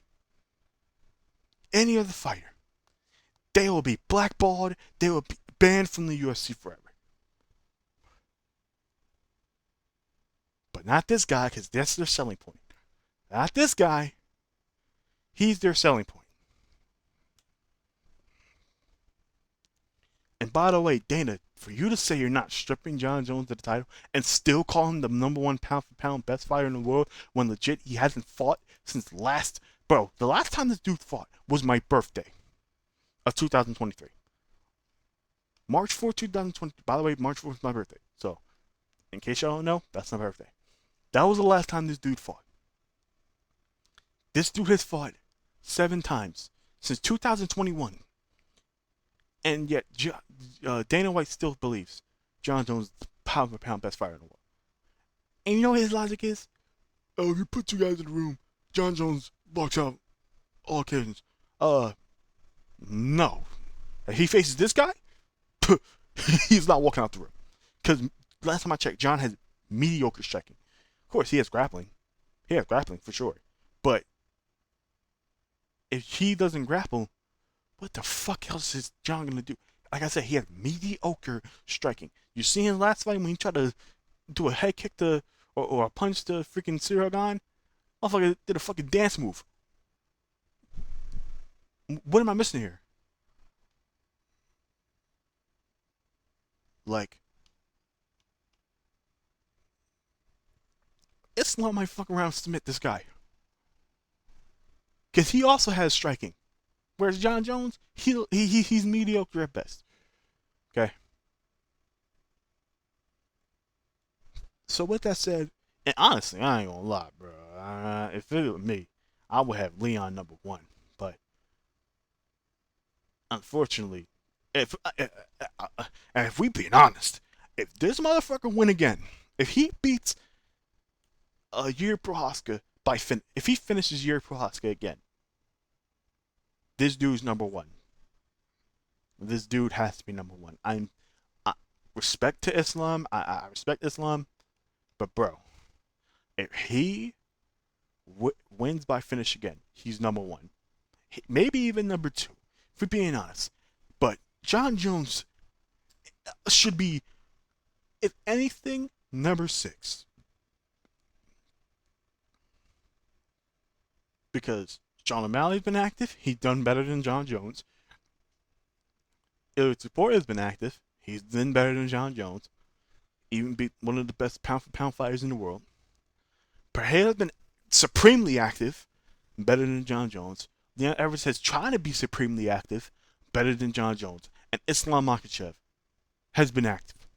Speaker 1: they will be blackballed, they will be banned from the UFC forever. But not this guy, because that's their selling point. Not this guy. He's their selling point. And by the way, Dana, for you to say you're not stripping Jon Jones of the title and still call him the #1 pound-for-pound best fighter in the world when legit he hasn't fought since last... Bro, the last time this dude fought was my birthday of 2023. March 4, 2020. By the way, March 4th is my birthday. So, in case y'all don't know, that's my birthday. That was the last time this dude fought. This dude has fought 7 times since 2021. And yet, Dana White still believes Jon Jones is the pound-for-pound best fighter in the world. And you know what his logic is? Oh, if you put 2 guys in the room, Jon Jones walks out all occasions. No. If he faces this guy, he's not walking out the room. Because last time I checked, Jon has mediocre striking. Of course, he has grappling. He has grappling for sure. But if he doesn't grapple, what the fuck else is Jon gonna do? Like I said, he has mediocre striking. You see his last fight when he tried to do a head kick to or a punch to freaking Cyril Gane? Motherfucker did a fucking dance move. What am I missing here? Like, Islam might fuck around and submit this guy. Because he also has striking. Whereas Jon Jones, he's mediocre at best. Okay? So with that said, and honestly, I ain't gonna lie, bro. If it were me, I would have Leon number 1. But unfortunately, if we being honest, if this motherfucker win again, if he beats Yuri Prochazka if he finishes Yuri Prochazka again, this dude's number 1. This dude has to be number 1. I respect to Islam. I respect Islam, but bro, if he wins by finish again, he's number 1. Maybe even number 2, if we're being honest. But Jon Jones should be, if anything, number 6. Because Sean O'Malley's been active, he's done better than Jon Jones. Ilya Tupore's been active, he's done better than Jon Jones. Even beat one of the best pound-for-pound fighters in the world. Pereira's been supremely active, better than Jon Jones. Leon Edwards has tried to be supremely active, better than Jon Jones. And Islam Makhachev has been active,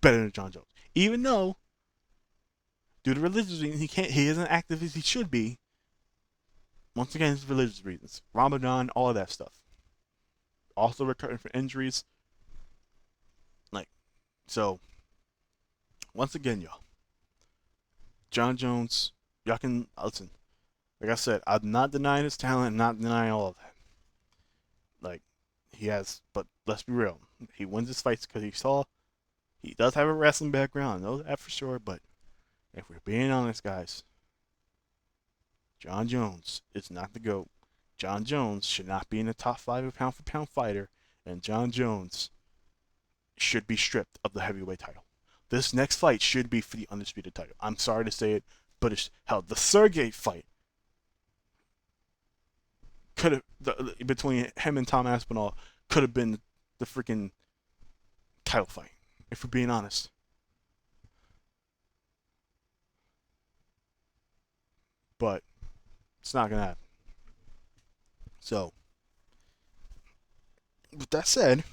Speaker 1: better than Jon Jones. Even though, due to religious reasons, he isn't active as he should be. Once again, it's religious reasons. Ramadan, all of that stuff. Also recovering from injuries. So, once again, y'all. Jon Jones, y'all can listen. Like I said, I'm not denying his talent, not denying all of that. He has, but let's be real. He wins his fights because he does have a wrestling background. I know that for sure, but if we're being honest, guys, Jon Jones is not the GOAT. Jon Jones should not be in the top 5 of pound-for-pound fighter, and Jon Jones should be stripped of the heavyweight title. This next fight should be for the undisputed title. I'm sorry to say it, but it's hell. The Sergey fight could have between him and Tom Aspinall could have been the freaking title fight, if we're being honest. But it's not gonna happen. So, with that said,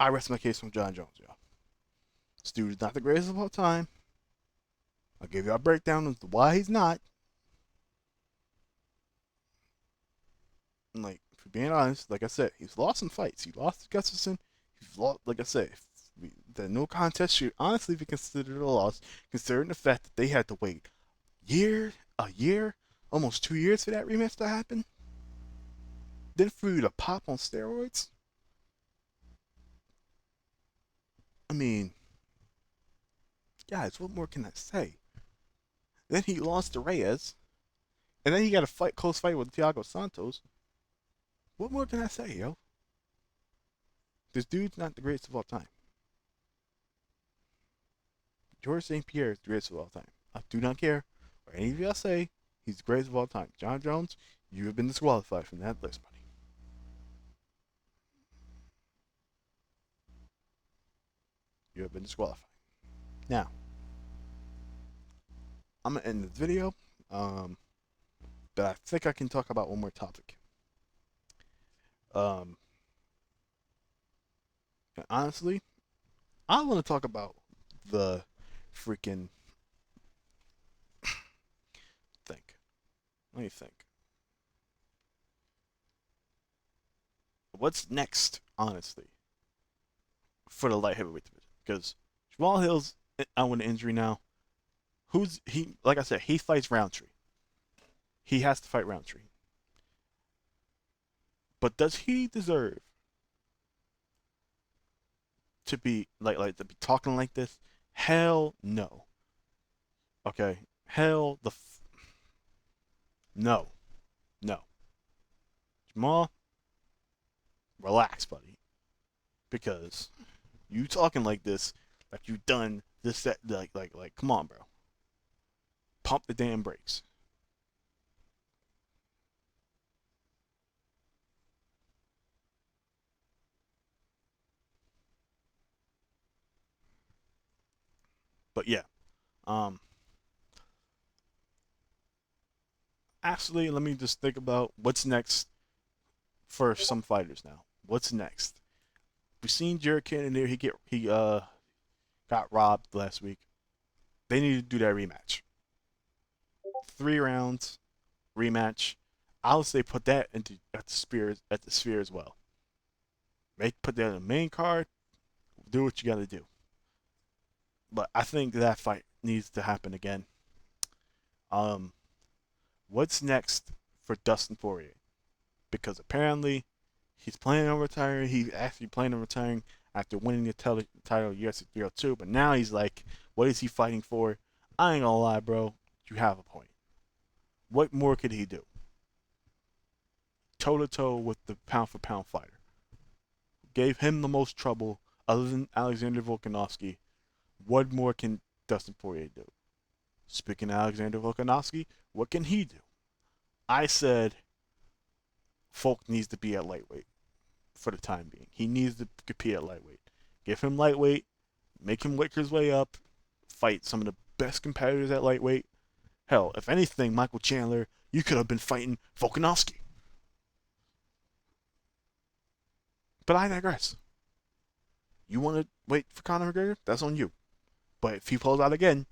Speaker 1: I rest my case from Jon Jones, y'all. This dude is not the greatest of all time. I'll give you a breakdown as to why he's not. And for being honest, like I said, he's lost some fights. He lost to Gustafsson. He's lost, like I said, the no contest should honestly be considered a loss, considering the fact that they had to wait a year, almost 2 years for that rematch to happen. Then for you to pop on steroids. I mean, guys, what more can I say? Then he lost to Reyes, and then he got a close fight with Thiago Santos. What more can I say, yo? This dude's not the greatest of all time. Georges St. Pierre is the greatest of all time. I do not care what any of y'all say. He's the greatest of all time. Jon Jones, you have been disqualified from that list, buddy. You have been disqualified. Now, I'm going to end this video, but I think I can talk about one more topic. Honestly, I want to talk about the freaking Let me think. What's next, honestly, for the light heavyweight division? Because Jamal Hill's out with an injury now. Like I said, he fights Roundtree. He has to fight Roundtree. But does he deserve to be to be talking like this? Hell no. Okay, no, no. Jamal, relax, buddy, because you talking like this, like you done this, that, like, come on, bro. Pump the damn brakes. But yeah, um, actually, let me just think about what's next for some fighters now. What's next? We've seen Jared Cannonier. He got robbed last week. They need to do that rematch. 3 rounds rematch. I'll say put that into at the sphere as well. Put that in the main card. Do what you got to do. But I think that fight needs to happen again. Um, what's next for Dustin Poirier? Because apparently he's planning on retiring. He's actually planning on retiring after winning the title UFC 302. But now he's like, what is he fighting for? I ain't gonna lie, bro. You have a point. What more could he do? Toe to toe with the pound for pound fighter. Gave him the most trouble other than Alexander Volkanovski. What more can Dustin Poirier do? Speaking of Alexander Volkanovski, what can he do? I said Volk needs to be at lightweight for the time being. He needs to compete at lightweight. Give him lightweight, make him lick his way up, fight some of the best competitors at lightweight. Hell, if anything, Michael Chandler, you could have been fighting Volkanovski. But I digress. You want to wait for Conor McGregor? That's on you. But if he pulls out again,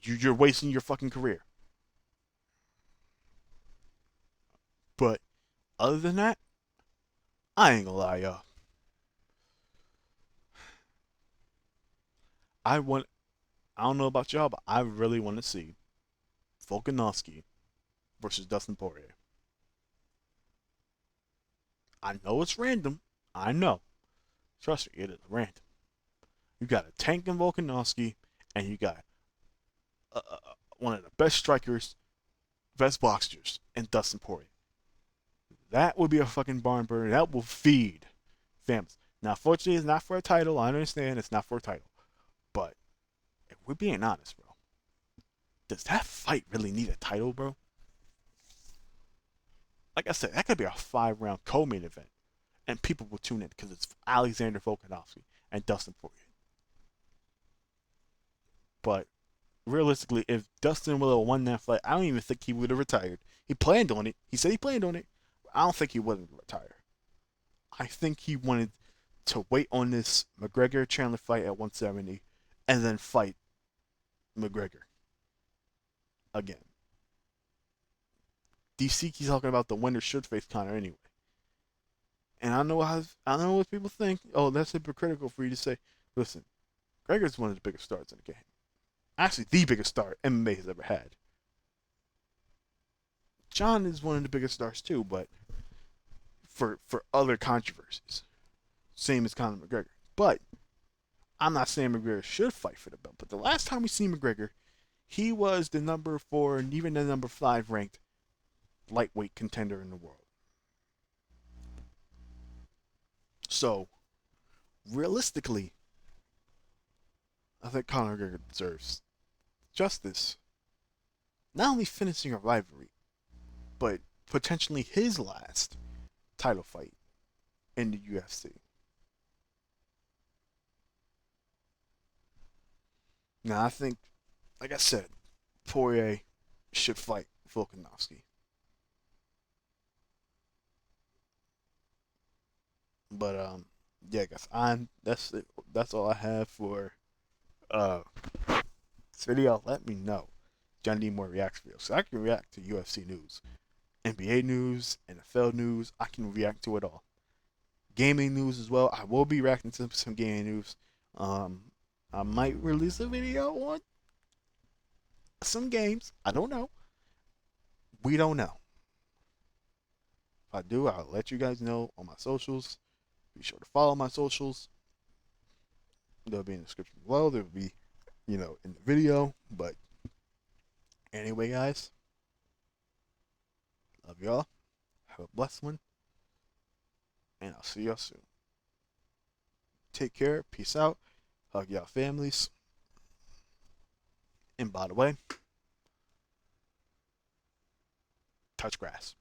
Speaker 1: you're wasting your fucking career. But other than that, I ain't gonna lie, y'all. I don't know about y'all, but I really want to see Volkanovski versus Dustin Poirier. I know it's random. I know. Trust me, it is random. You got a tank in Volkanovski, and you got one of the best strikers, best boxers in Dustin Poirier. That would be a fucking barn burner. That will feed families. Now, fortunately, it's not for a title. I understand it's not for a title. But if we're being honest, bro, does that fight really need a title, bro? Like I said, that could be a 5-round co-main event, and people will tune in because it's Alexander Volkanovski and Dustin Poirier. But realistically, if Dustin would have won that fight, I don't even think he would have retired. He planned on it. He said he planned on it. I don't think he wouldn't retire. I think he wanted to wait on this McGregor Chandler fight at 170 and then fight McGregor again. DC keeps talking about the winner should face Conor anyway. And I know what people think. Oh, that's hypocritical for you to say. Listen, Gregor's one of the biggest stars in the game. Actually, the biggest star MMA has ever had. Jon is one of the biggest stars too, but for other controversies. Same as Conor McGregor. But I'm not saying McGregor should fight for the belt. But the last time we seen McGregor, he was the number 4 and even the number 5 ranked lightweight contender in the world. So, realistically, I think Conor McGregor deserves justice. Not only finishing a rivalry, but potentially his last title fight in the UFC. Now, I think, like I said, Poirier should fight Volkanovski. But yeah, guys, that's it. That's all I have for this video. Let me know. Do I need more reaction videos? So I can react to UFC news, NBA news, NFL news. I can react to it all. Gaming news as well. I will be reacting to some gaming news. I might release a video on some games. I don't know. We don't know. If I do, I'll let you guys know on my socials. Be sure to follow my socials. They'll be in the description below. They'll be, in the video. But anyway, guys, love y'all. Have a blessed one. And I'll see y'all soon. Take care. Peace out. Hug y'all families. And by the way, touch grass.